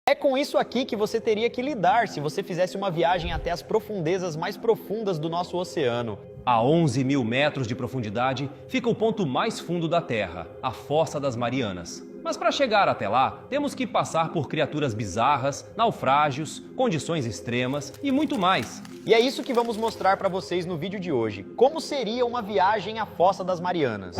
É com isso aqui que você teria que lidar se você fizesse uma viagem até as profundezas mais profundas do nosso oceano. A 11 mil metros de profundidade fica o ponto mais fundo da Terra, a Fossa das Marianas. Mas para chegar até lá, temos que passar por criaturas bizarras, naufrágios, condições extremas e muito mais. E é isso que vamos mostrar para vocês no vídeo de hoje. Como seria uma viagem à Fossa das Marianas?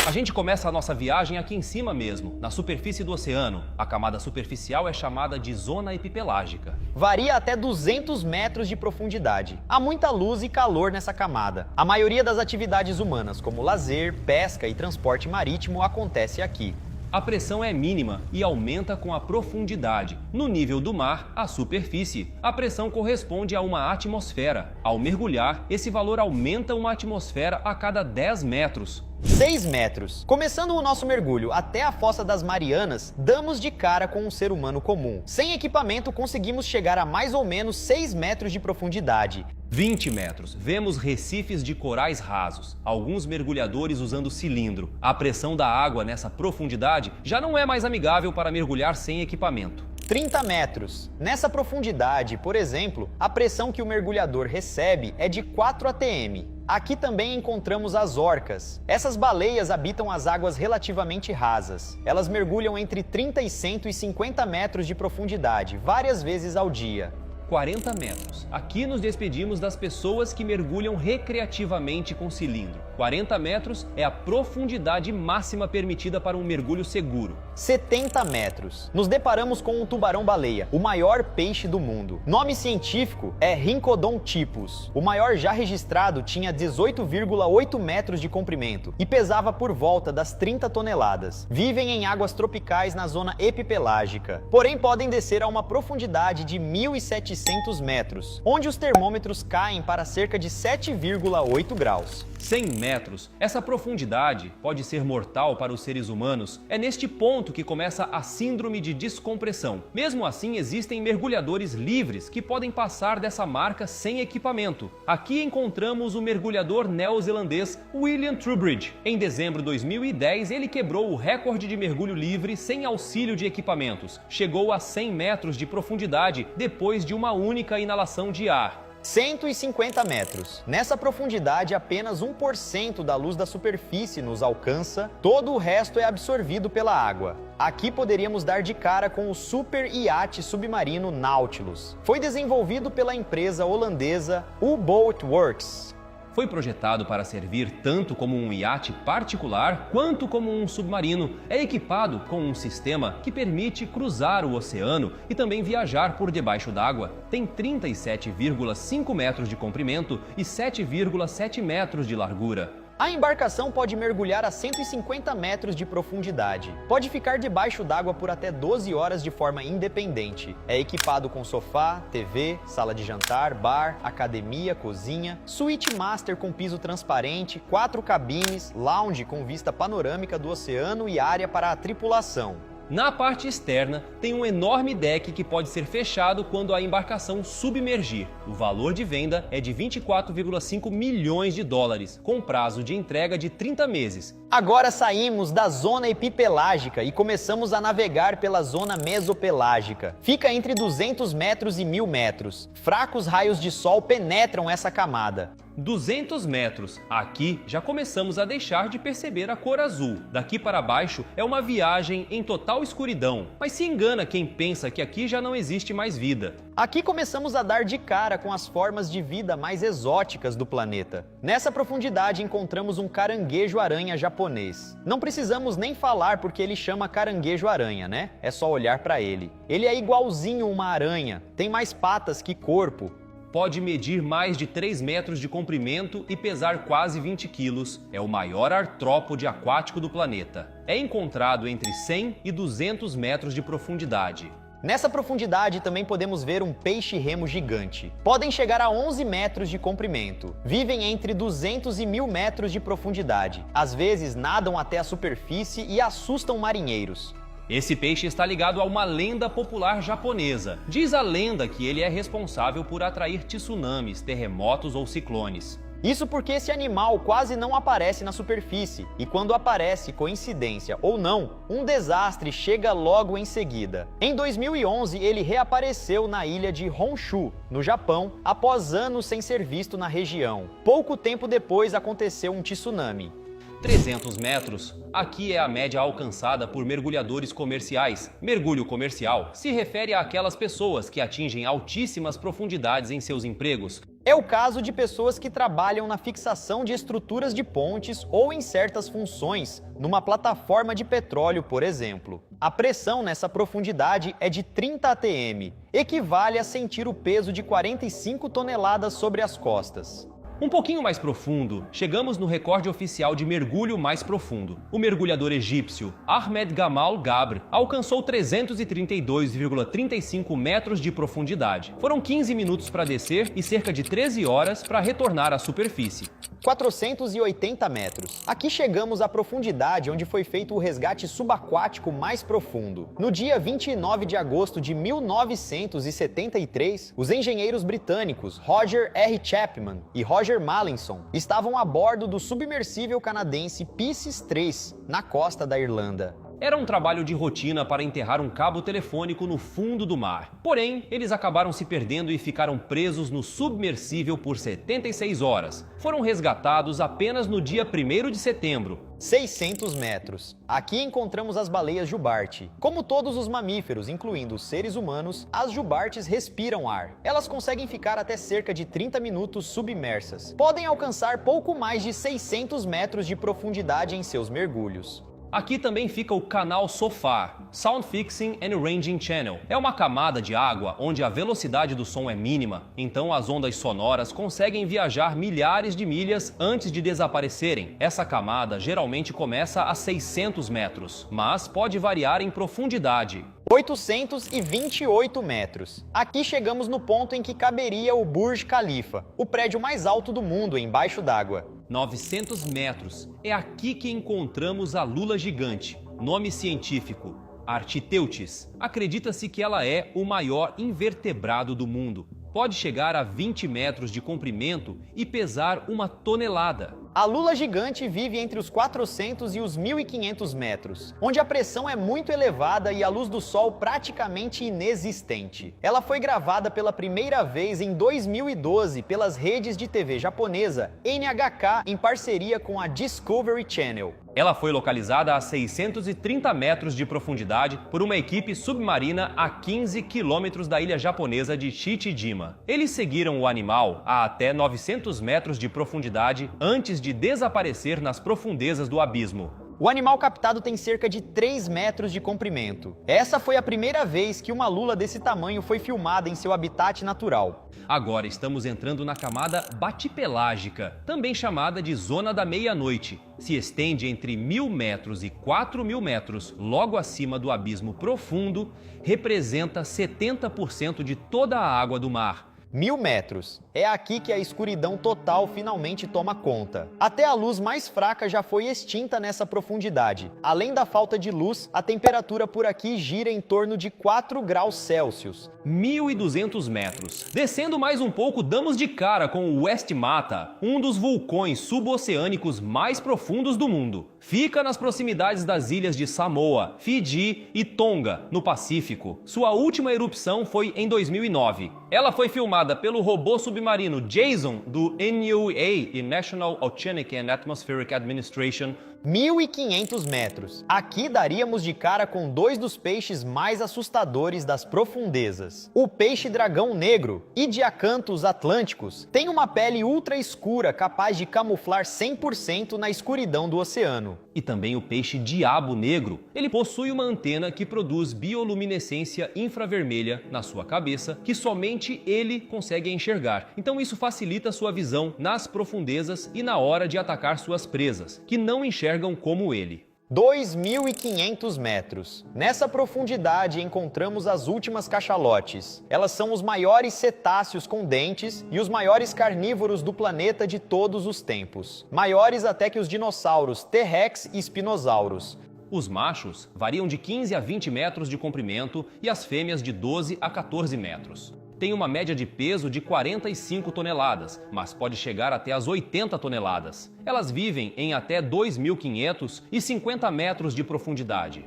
A gente começa a nossa viagem aqui em cima mesmo, na superfície do oceano. A camada superficial é chamada de zona epipelágica. Varia até 200 metros de profundidade. Há muita luz e calor nessa camada. A maioria das atividades humanas, como lazer, pesca e transporte marítimo, acontece aqui. A pressão é mínima e aumenta com a profundidade. No nível do mar, a superfície, a pressão corresponde a uma atmosfera. Ao mergulhar, esse valor aumenta uma atmosfera a cada 10 metros. 6 metros. Começando o nosso mergulho até a Fossa das Marianas, damos de cara com um ser humano comum. Sem equipamento, conseguimos chegar a mais ou menos 6 metros de profundidade. 20 metros. Vemos recifes de corais rasos, alguns mergulhadores usando cilindro. A pressão da água nessa profundidade já não é mais amigável para mergulhar sem equipamento. 30 metros. Nessa profundidade, por exemplo, a pressão que o mergulhador recebe é de 4 atm. Aqui também encontramos as orcas. Essas baleias habitam as águas relativamente rasas. Elas mergulham entre 30 e 150 metros de profundidade, várias vezes ao dia. 40 metros. Aqui nos despedimos das pessoas que mergulham recreativamente com cilindro. 40 metros é a profundidade máxima permitida para um mergulho seguro. 70 metros. Nos deparamos com um tubarão-baleia, o maior peixe do mundo. Nome científico é Rhincodon-typus. O maior já registrado tinha 18,8 metros de comprimento e pesava por volta das 30 toneladas. Vivem em águas tropicais na zona epipelágica, porém podem descer a uma profundidade de 1.700 metros, onde os termômetros caem para cerca de 7,8 graus. 100 metros. Essa profundidade pode ser mortal para os seres humanos. É neste ponto que começa a síndrome de descompressão. Mesmo assim, existem mergulhadores livres que podem passar dessa marca sem equipamento. Aqui encontramos o mergulhador neozelandês William Trubridge. Em dezembro de 2010, ele quebrou o recorde de mergulho livre sem auxílio de equipamentos. Chegou a 100 metros de profundidade depois de uma única inalação de ar. 150 metros. Nessa profundidade, apenas 1% da luz da superfície nos alcança, todo o resto é absorvido pela água. Aqui poderíamos dar de cara com o super iate submarino Nautilus. Foi desenvolvido pela empresa holandesa U-Boat Works. Foi projetado para servir tanto como um iate particular quanto como um submarino. É equipado com um sistema que permite cruzar o oceano e também viajar por debaixo d'água. Tem 37,5 metros de comprimento e 7,7 metros de largura. A embarcação pode mergulhar a 150 metros de profundidade. Pode ficar debaixo d'água por até 12 horas de forma independente. É equipado com sofá, TV, sala de jantar, bar, academia, cozinha, suíte master com piso transparente, 4 cabines, lounge com vista panorâmica do oceano e área para a tripulação. Na parte externa, tem um enorme deck que pode ser fechado quando a embarcação submergir. O valor de venda é de 24,5 milhões de dólares, com prazo de entrega de 30 meses. Agora saímos da zona epipelágica e começamos a navegar pela zona mesopelágica. Fica entre 200 metros e 1.000 metros. Fracos raios de sol penetram essa camada. 200 metros. Aqui já começamos a deixar de perceber a cor azul. Daqui para baixo é uma viagem em total escuridão. Mas se engana quem pensa que aqui já não existe mais vida. Aqui começamos a dar de cara com as formas de vida mais exóticas do planeta. Nessa profundidade encontramos um caranguejo-aranha japonês. Não precisamos nem falar porque ele chama caranguejo-aranha, né? É só olhar para ele. Ele é igualzinho uma aranha, tem mais patas que corpo. Pode medir mais de 3 metros de comprimento e pesar quase 20 quilos. É o maior artrópode aquático do planeta. É encontrado entre 100 e 200 metros de profundidade. Nessa profundidade também podemos ver um peixe-remo gigante. Podem chegar a 11 metros de comprimento. Vivem entre 200 e 1.000 metros de profundidade. Às vezes nadam até a superfície e assustam marinheiros. Esse peixe está ligado a uma lenda popular japonesa. Diz a lenda que ele é responsável por atrair tsunamis, terremotos ou ciclones. Isso porque esse animal quase não aparece na superfície, e quando aparece, coincidência ou não, um desastre chega logo em seguida. Em 2011, ele reapareceu na ilha de Honshu, no Japão, após anos sem ser visto na região. Pouco tempo depois aconteceu um tsunami. 300 metros. Aqui é a média alcançada por mergulhadores comerciais. Mergulho comercial se refere àquelas pessoas que atingem altíssimas profundidades em seus empregos. É o caso de pessoas que trabalham na fixação de estruturas de pontes ou em certas funções, numa plataforma de petróleo, por exemplo. A pressão nessa profundidade é de 30 atm, equivale a sentir o peso de 45 toneladas sobre as costas. Um pouquinho mais profundo, chegamos no recorde oficial de mergulho mais profundo. O mergulhador egípcio Ahmed Gamal Gabr alcançou 332,35 metros de profundidade. Foram 15 minutos para descer e cerca de 13 horas para retornar à superfície. 480 metros. Aqui chegamos à profundidade onde foi feito o resgate subaquático mais profundo. No dia 29 de agosto de 1973, os engenheiros britânicos Roger R. Chapman e Roger Mallinson estavam a bordo do submersível canadense Pisces 3, na costa da Irlanda. Era um trabalho de rotina para enterrar um cabo telefônico no fundo do mar. Porém, eles acabaram se perdendo e ficaram presos no submersível por 76 horas. Foram resgatados apenas no dia 1º de setembro. 600 metros. Aqui encontramos as baleias jubarte. Como todos os mamíferos, incluindo os seres humanos, as jubartes respiram ar. Elas conseguem ficar até cerca de 30 minutos submersas. Podem alcançar pouco mais de 600 metros de profundidade em seus mergulhos. Aqui também fica o canal SOFAR, Sound Fixing and Ranging Channel. É uma camada de água onde a velocidade do som é mínima, então as ondas sonoras conseguem viajar milhares de milhas antes de desaparecerem. Essa camada geralmente começa a 600 metros, mas pode variar em profundidade. 828 metros. Aqui chegamos no ponto em que caberia o Burj Khalifa, o prédio mais alto do mundo embaixo d'água. 900 metros. É aqui que encontramos a lula gigante. Nome científico: Architeuthis. Acredita-se que ela é o maior invertebrado do mundo. Pode chegar a 20 metros de comprimento e pesar 1 tonelada. A lula gigante vive entre os 400 e os 1.500 metros, onde a pressão é muito elevada e a luz do sol praticamente inexistente. Ela foi gravada pela primeira vez em 2012 pelas redes de TV japonesa NHK em parceria com a Discovery Channel. Ela foi localizada a 630 metros de profundidade por uma equipe submarina a 15 quilômetros da ilha japonesa de Chichijima. Eles seguiram o animal a até 900 metros de profundidade antes de desaparecer nas profundezas do abismo. O animal captado tem cerca de 3 metros de comprimento. Essa foi a primeira vez que uma lula desse tamanho foi filmada em seu habitat natural. Agora estamos entrando na camada batipelágica, também chamada de Zona da Meia-Noite. Se estende entre 1.000 metros e 4.000 metros, logo acima do abismo profundo, representa 70% de toda a água do mar. 1.000 metros. É aqui que a escuridão total finalmente toma conta. Até a luz mais fraca já foi extinta nessa profundidade. Além da falta de luz, a temperatura por aqui gira em torno de 4 graus Celsius. 1.200 metros. Descendo mais um pouco, damos de cara com o West Mata, um dos vulcões suboceânicos mais profundos do mundo. Fica nas proximidades das ilhas de Samoa, Fiji e Tonga, no Pacífico. Sua última erupção foi em 2009. Ela foi filmada pelo robô submarino Jason, do NOAA, National Oceanic and Atmospheric Administration. 1.500 metros. Aqui daríamos de cara com dois dos peixes mais assustadores das profundezas. O peixe-dragão negro, Idiacanthus atlânticos, tem uma pele ultra escura capaz de camuflar 100% na escuridão do oceano. E também o peixe-diabo negro. Ele possui uma antena que produz bioluminescência infravermelha na sua cabeça, que somente ele consegue enxergar. Então isso facilita sua visão nas profundezas e na hora de atacar suas presas, que não enxergam como ele. 2.500 metros. Nessa profundidade encontramos as últimas cachalotes. Elas são os maiores cetáceos com dentes e os maiores carnívoros do planeta de todos os tempos. Maiores até que os dinossauros T-Rex e Spinosaurus. Os machos variam de 15 a 20 metros de comprimento e as fêmeas de 12 a 14 metros. tem uma média de peso de 45 toneladas, mas pode chegar até as 80 toneladas. Elas vivem em até 2.550 metros de profundidade.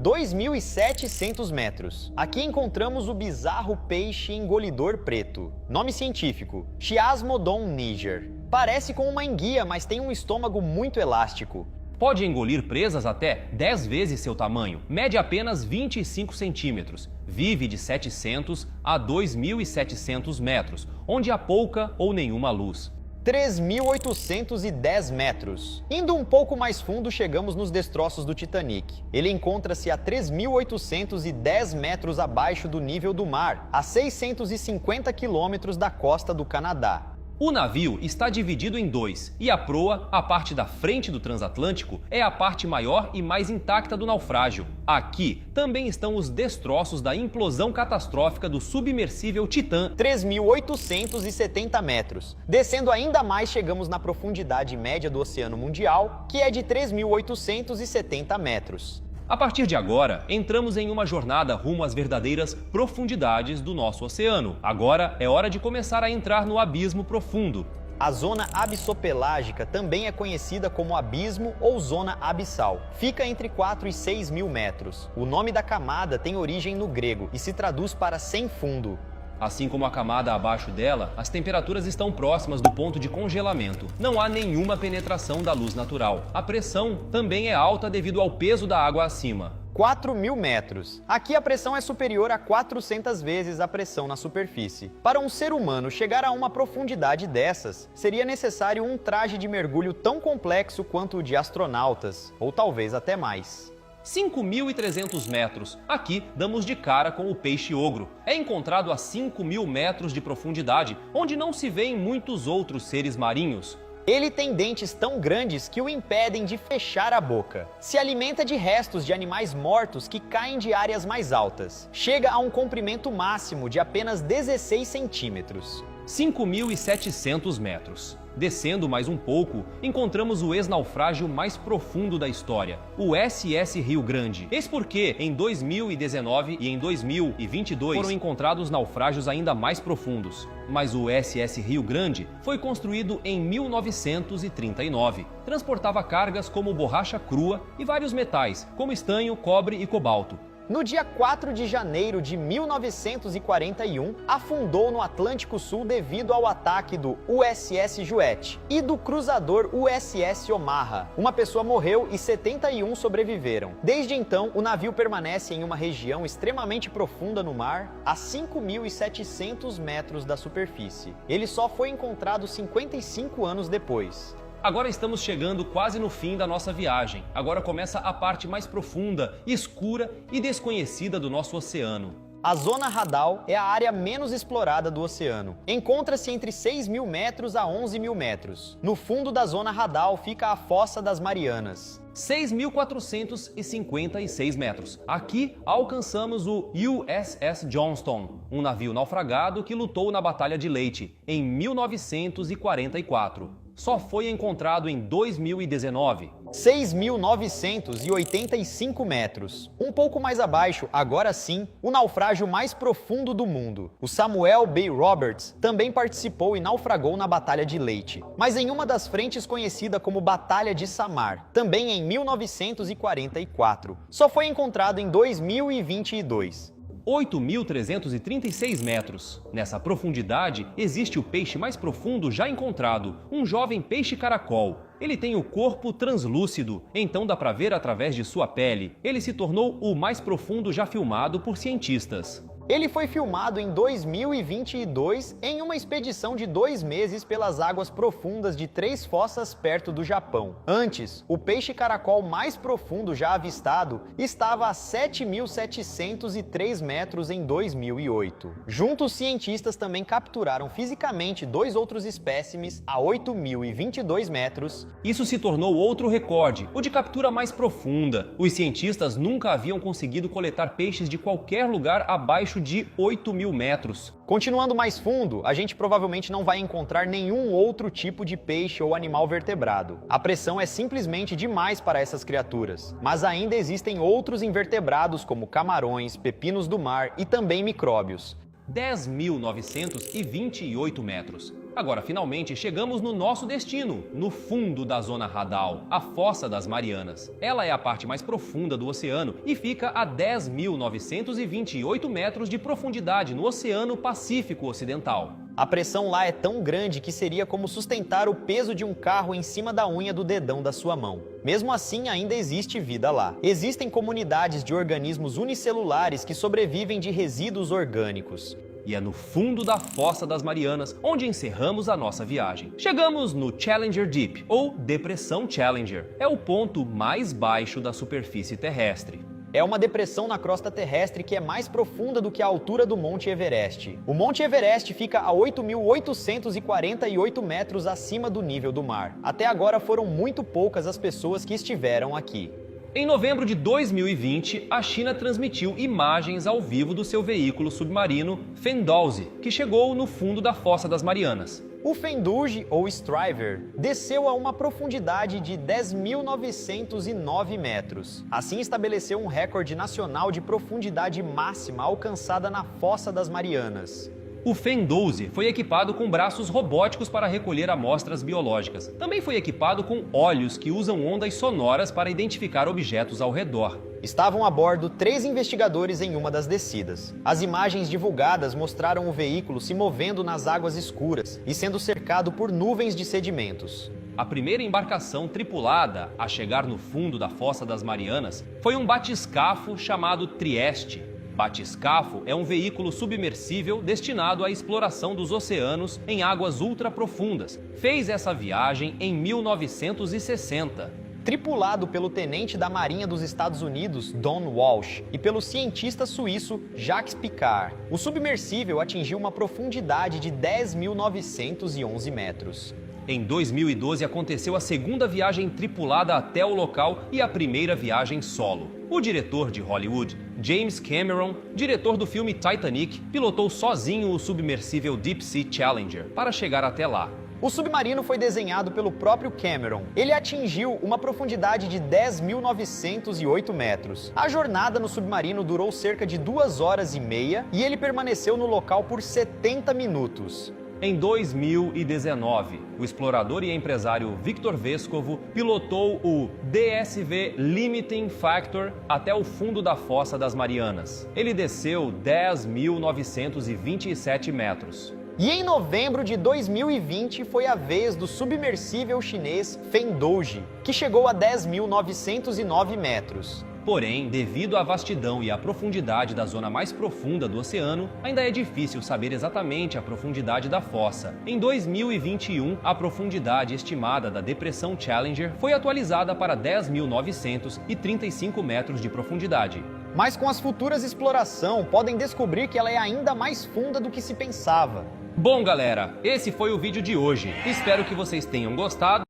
2.700 metros. Aqui encontramos o bizarro peixe engolidor preto. Nome científico: Chiasmodon niger. Parece com uma enguia, mas tem um estômago muito elástico. Pode engolir presas até 10 vezes seu tamanho, mede apenas 25 centímetros, vive de 700 a 2.700 metros, onde há pouca ou nenhuma luz. 3.810 metros. Indo um pouco mais fundo, chegamos nos destroços do Titanic. Ele encontra-se a 3.810 metros abaixo do nível do mar, a 650 quilômetros da costa do Canadá. O navio está dividido em dois, e a proa, a parte da frente do transatlântico, é a parte maior e mais intacta do naufrágio. Aqui também estão os destroços da implosão catastrófica do submersível Titã. 3.870 metros. Descendo ainda mais, chegamos na profundidade média do Oceano Mundial, que é de 3.870 metros. A partir de agora, entramos em uma jornada rumo às verdadeiras profundidades do nosso oceano. Agora é hora de começar a entrar no abismo profundo. A zona abissopelágica também é conhecida como abismo ou zona abissal. Fica entre 4 e 6 mil metros. O nome da camada tem origem no grego e se traduz para sem fundo. Assim como a camada abaixo dela, as temperaturas estão próximas do ponto de congelamento. Não há nenhuma penetração da luz natural. A pressão também é alta devido ao peso da água acima. 4.000 metros. Aqui a pressão é superior a 400 vezes a pressão na superfície. Para um ser humano chegar a uma profundidade dessas, seria necessário um traje de mergulho tão complexo quanto o de astronautas, ou talvez até mais. 5.300 metros. Aqui damos de cara com o peixe-ogro. É encontrado a 5.000 metros de profundidade, onde não se vê em muitos outros seres marinhos. Ele tem dentes tão grandes que o impedem de fechar a boca. Se alimenta de restos de animais mortos que caem de áreas mais altas. Chega a um comprimento máximo de apenas 16 centímetros. 5.700 metros. Descendo mais um pouco, encontramos o ex-naufrágio mais profundo da história, o SS Rio Grande. Eis porque, em 2019 e em 2022, foram encontrados naufrágios ainda mais profundos. Mas o SS Rio Grande foi construído em 1939. Transportava cargas como borracha crua e vários metais, como estanho, cobre e cobalto. No dia 4 de janeiro de 1941, afundou no Atlântico Sul devido ao ataque do USS Juet e do cruzador USS Omaha. Uma pessoa morreu e 71 sobreviveram. Desde então, o navio permanece em uma região extremamente profunda no mar, a 5.700 metros da superfície. Ele só foi encontrado 55 anos depois. Agora estamos chegando quase no fim da nossa viagem. Agora começa a parte mais profunda, escura e desconhecida do nosso oceano. A Zona Radal é a área menos explorada do oceano. Encontra-se entre 6.000 metros a 11.000 metros. No fundo da Zona Radal fica a Fossa das Marianas. 6.456 metros. Aqui alcançamos o USS Johnston, um navio naufragado que lutou na Batalha de Leyte, em 1944. Só foi encontrado em 2019. 6.985 metros. Um pouco mais abaixo, agora sim, o naufrágio mais profundo do mundo. O Samuel B. Roberts também participou e naufragou na Batalha de Leyte, mas em uma das frentes conhecida como Batalha de Samar, também em 1944. Só foi encontrado em 2022. 8.336 metros. Nessa profundidade existe o peixe mais profundo já encontrado, um jovem peixe-caracol. Ele tem o corpo translúcido, então dá para ver através de sua pele. Ele se tornou o mais profundo já filmado por cientistas. Ele foi filmado em 2022 em uma expedição de 2 meses pelas águas profundas de 3 fossas perto do Japão. Antes, o peixe-caracol mais profundo já avistado estava a 7.703 metros em 2008. Juntos, cientistas também capturaram fisicamente 2 outros espécimes a 8.022 metros. Isso se tornou outro recorde, o de captura mais profunda. Os cientistas nunca haviam conseguido coletar peixes de qualquer lugar abaixo de 8.000 metros. Continuando mais fundo, a gente provavelmente não vai encontrar nenhum outro tipo de peixe ou animal vertebrado. A pressão é simplesmente demais para essas criaturas. Mas ainda existem outros invertebrados como camarões, pepinos do mar e também micróbios. 10.928 metros. Agora, finalmente, chegamos no nosso destino, no fundo da Zona Radal, a Fossa das Marianas. Ela é a parte mais profunda do oceano e fica a 10.928 metros de profundidade no Oceano Pacífico Ocidental. A pressão lá é tão grande que seria como sustentar o peso de um carro em cima da unha do dedão da sua mão. Mesmo assim, ainda existe vida lá. Existem comunidades de organismos unicelulares que sobrevivem de resíduos orgânicos. E é no fundo da Fossa das Marianas onde encerramos a nossa viagem. Chegamos no Challenger Deep, ou Depressão Challenger. É o ponto mais baixo da superfície terrestre. É uma depressão na crosta terrestre que é mais profunda do que a altura do Monte Everest. O Monte Everest fica a 8.848 metros acima do nível do mar. Até agora foram muito poucas as pessoas que estiveram aqui. Em novembro de 2020, a China transmitiu imagens ao vivo do seu veículo submarino Fendalzi, que chegou no fundo da Fossa das Marianas. O Fendalzi, ou Striver, desceu a uma profundidade de 10.909 metros. Assim estabeleceu um recorde nacional de profundidade máxima alcançada na Fossa das Marianas. O Fendalzi foi equipado com braços robóticos para recolher amostras biológicas. Também foi equipado com olhos que usam ondas sonoras para identificar objetos ao redor. Estavam a bordo 3 investigadores em uma das descidas. As imagens divulgadas mostraram o veículo se movendo nas águas escuras e sendo cercado por nuvens de sedimentos. A primeira embarcação tripulada a chegar no fundo da Fossa das Marianas foi um batiscafo chamado Trieste. Batiscafo é um veículo submersível destinado à exploração dos oceanos em águas ultraprofundas. Fez essa viagem em 1960. Tripulado pelo tenente da Marinha dos Estados Unidos, Don Walsh, e pelo cientista suíço Jacques Piccard, o submersível atingiu uma profundidade de 10.911 metros. Em 2012 aconteceu a segunda viagem tripulada até o local e a primeira viagem solo. O diretor de Hollywood, James Cameron, diretor do filme Titanic, pilotou sozinho o submersível Deep Sea Challenger para chegar até lá. O submarino foi desenhado pelo próprio Cameron. Ele atingiu uma profundidade de 10.908 metros. A jornada no submarino durou cerca de 2 horas e meia e ele permaneceu no local por 70 minutos. Em 2019, o explorador e empresário Victor Vescovo pilotou o DSV Limiting Factor até o fundo da Fossa das Marianas. Ele desceu 10.927 metros. E em novembro de 2020 foi a vez do submersível chinês Fendalzi, que chegou a 10.909 metros. Porém, devido à vastidão e à profundidade da zona mais profunda do oceano, ainda é difícil saber exatamente a profundidade da fossa. Em 2021, a profundidade estimada da Depressão Challenger foi atualizada para 10.935 metros de profundidade. Mas com as futuras explorações, podem descobrir que ela é ainda mais funda do que se pensava. Bom, galera, esse foi o vídeo de hoje. Espero que vocês tenham gostado.